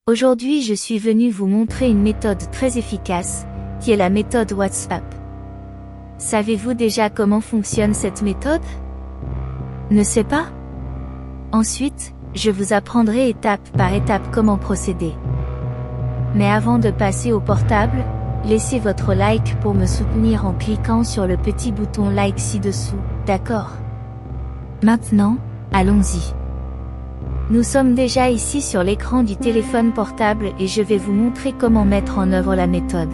Aujourd'hui je suis venu vous montrer une méthode très efficace, qui est la méthode WhatsApp. Savez-vous déjà comment fonctionne cette méthode? Ne sais pas? Ensuite, je vous apprendrai étape par étape comment procéder. Mais avant de passer au portable, laissez votre like pour me soutenir en cliquant sur le petit bouton like ci-dessous, d'accord? Maintenant, allons-y. Nous sommes déjà ici sur l'écran du téléphone portable et je vais vous montrer comment mettre en œuvre la méthode.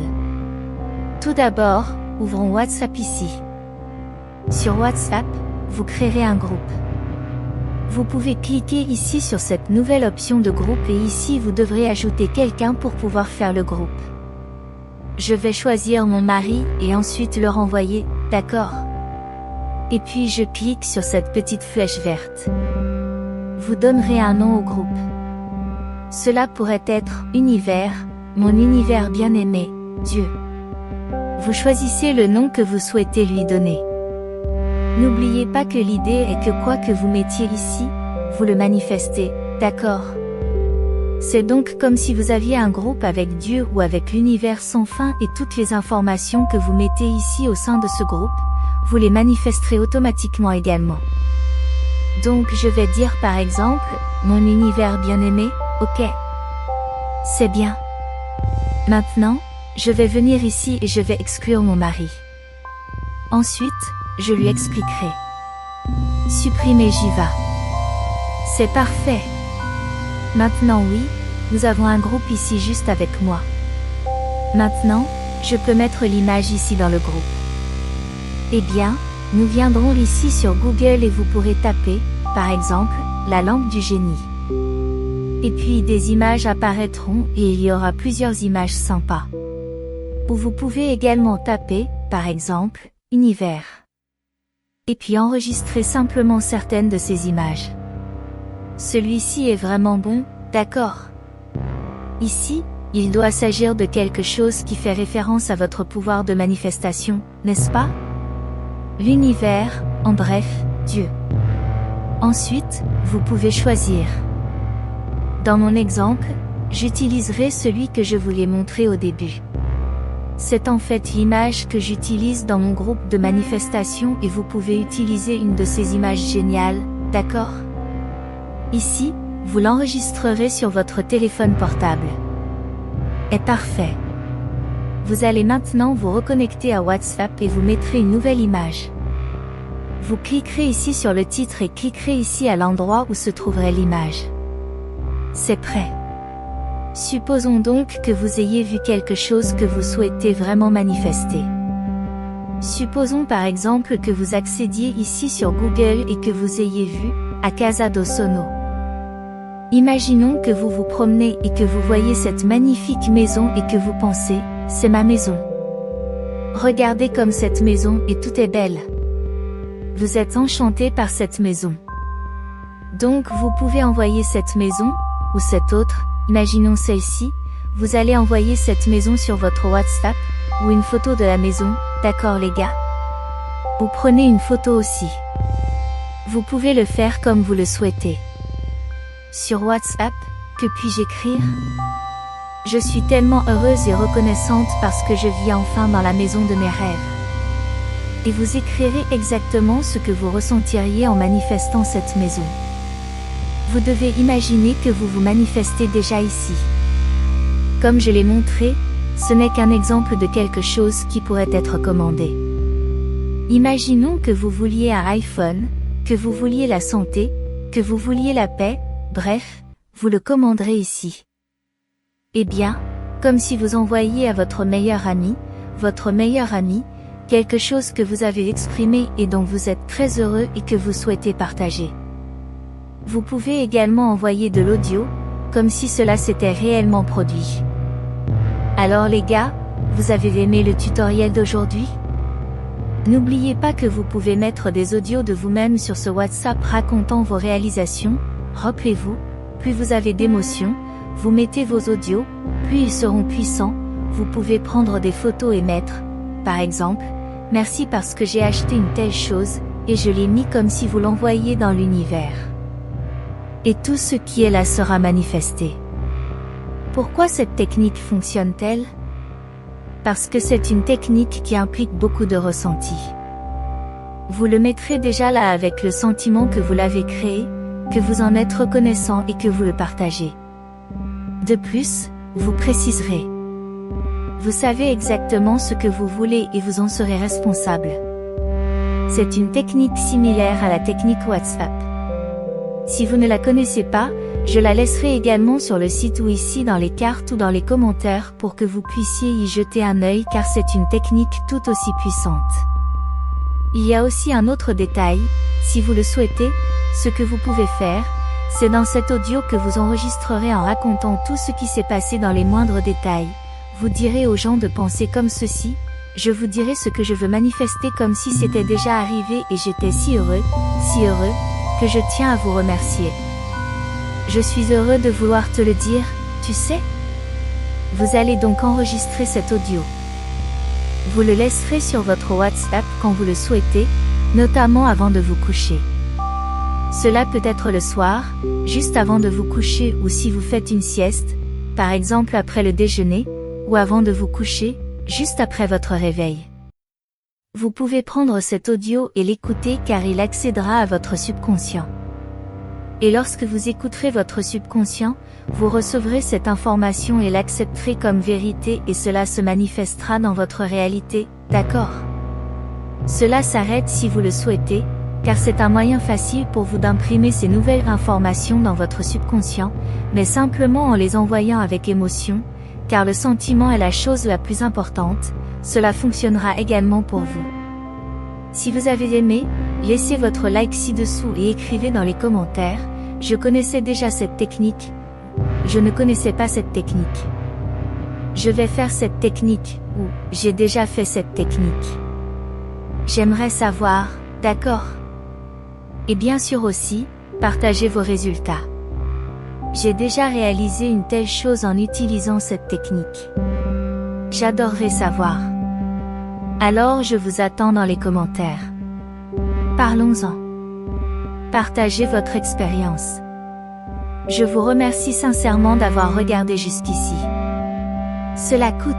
Tout d'abord, ouvrons WhatsApp ici. Sur WhatsApp, vous créerez un groupe. Vous pouvez cliquer ici sur cette nouvelle option de groupe et ici vous devrez ajouter quelqu'un pour pouvoir faire le groupe. Je vais choisir mon mari et ensuite le renvoyer, d'accord? Et puis je clique sur cette petite flèche verte. Vous donnerez un nom au groupe. Cela pourrait être « Univers », mon univers bien-aimé, Dieu. Vous choisissez le nom que vous souhaitez lui donner. N'oubliez pas que l'idée est que quoi que vous mettiez ici, vous le manifestez, d'accord? C'est donc comme si vous aviez un groupe avec Dieu ou avec l'univers sans fin et toutes les informations que vous mettez ici au sein de ce groupe, vous les manifesterez automatiquement également. Donc je vais dire par exemple, mon univers bien-aimé, ok. C'est bien. Maintenant, je vais venir ici et je vais exclure mon mari. Ensuite, je lui expliquerai. Supprimer Jiva. C'est parfait. Maintenant oui, nous avons un groupe ici juste avec moi. Maintenant, je peux mettre l'image ici dans le groupe. Eh bien, nous viendrons ici sur Google et vous pourrez taper, par exemple, la lampe du génie. Et puis des images apparaîtront et il y aura plusieurs images sympas. Ou vous pouvez également taper, par exemple, univers. Et puis enregistrer simplement certaines de ces images. Celui-ci est vraiment bon, d'accord? Ici, il doit s'agir de quelque chose qui fait référence à votre pouvoir de manifestation, n'est-ce pas? L'univers, en bref, Dieu. Ensuite, vous pouvez choisir. Dans mon exemple, j'utiliserai celui que je voulais montrer au début. C'est en fait l'image que j'utilise dans mon groupe de manifestation et vous pouvez utiliser une de ces images géniales, d'accord? Ici, vous l'enregistrerez sur votre téléphone portable. Est parfait. Vous allez maintenant vous reconnecter à WhatsApp et vous mettrez une nouvelle image. Vous cliquerez ici sur le titre et cliquerez ici à l'endroit où se trouverait l'image. C'est prêt. Supposons donc que vous ayez vu quelque chose que vous souhaitez vraiment manifester. Supposons par exemple que vous accédiez ici sur Google et que vous ayez vu « A Casa do Sono ». Imaginons que vous vous promenez et que vous voyez cette magnifique maison et que vous pensez « C'est ma maison. Regardez comme cette maison et tout est belle. » Vous êtes enchanté par cette maison. Donc vous pouvez envoyer cette maison, ou cette autre, imaginons celle-ci, vous allez envoyer cette maison sur votre WhatsApp, ou une photo de la maison, d'accord les gars? Ou prenez une photo aussi. Vous pouvez le faire comme vous le souhaitez. Sur WhatsApp, que puis-je écrire? Je suis tellement heureuse et reconnaissante parce que je vis enfin dans la maison de mes rêves. Et vous écrirez exactement ce que vous ressentiriez en manifestant cette maison. Vous devez imaginer que vous vous manifestez déjà ici. Comme je l'ai montré, ce n'est qu'un exemple de quelque chose qui pourrait être commandé. Imaginons que vous vouliez un iPhone, que vous vouliez la santé, que vous vouliez la paix, bref, vous le commanderez ici. Eh bien, comme si vous envoyiez à votre meilleur ami, quelque chose que vous avez exprimé et dont vous êtes très heureux et que vous souhaitez partager. Vous pouvez également envoyer de l'audio, comme si cela s'était réellement produit. Alors les gars, vous avez aimé le tutoriel d'aujourd'hui? N'oubliez pas que vous pouvez mettre des audios de vous-même sur ce WhatsApp racontant vos réalisations. Rappelez-vous, plus vous avez d'émotions, vous mettez vos audios, plus ils seront puissants. Vous pouvez prendre des photos et mettre, par exemple, « Merci parce que j'ai acheté une telle chose, et je l'ai mis comme si vous l'envoyiez dans l'univers. » Et tout ce qui est là sera manifesté. Pourquoi cette technique fonctionne-t-elle? Parce que c'est une technique qui implique beaucoup de ressenti. Vous le mettrez déjà là avec le sentiment que vous l'avez créé, que vous en êtes reconnaissant et que vous le partagez. De plus, vous préciserez. Vous savez exactement ce que vous voulez et vous en serez responsable. C'est une technique similaire à la technique WhatsApp. Si vous ne la connaissez pas, je la laisserai également sur le site ou ici dans les cartes ou dans les commentaires pour que vous puissiez y jeter un œil car c'est une technique tout aussi puissante. Il y a aussi un autre détail, si vous le souhaitez, ce que vous pouvez faire, c'est dans cet audio que vous enregistrerez en racontant tout ce qui s'est passé dans les moindres détails. Vous direz aux gens de penser comme ceci, je vous dirai ce que je veux manifester comme si c'était déjà arrivé et j'étais si heureux, que je tiens à vous remercier. Je suis heureux de vouloir te le dire, tu sais. Vous allez donc enregistrer cet audio. Vous le laisserez sur votre WhatsApp quand vous le souhaitez, notamment avant de vous coucher. Cela peut être le soir, juste avant de vous coucher ou si vous faites une sieste, par exemple après le déjeuner, ou avant de vous coucher, juste après votre réveil. Vous pouvez prendre cet audio et l'écouter car il accédera à votre subconscient. Et lorsque vous écouterez votre subconscient, vous recevrez cette information et l'accepterez comme vérité et cela se manifestera dans votre réalité, d'accord? Cela s'arrête si vous le souhaitez, car c'est un moyen facile pour vous d'imprimer ces nouvelles informations dans votre subconscient, mais simplement en les envoyant avec émotion, car le sentiment est la chose la plus importante, cela fonctionnera également pour vous. Si vous avez aimé, laissez votre like ci-dessous et écrivez dans les commentaires, je connaissais déjà cette technique, je ne connaissais pas cette technique. Je vais faire cette technique, ou j'ai déjà fait cette technique. J'aimerais savoir, d'accord? Et bien sûr aussi, partagez vos résultats. J'ai déjà réalisé une telle chose en utilisant cette technique. J'adorerais savoir. Alors je vous attends dans les commentaires. Parlons-en. Partagez votre expérience. Je vous remercie sincèrement d'avoir regardé jusqu'ici. Cela coûte.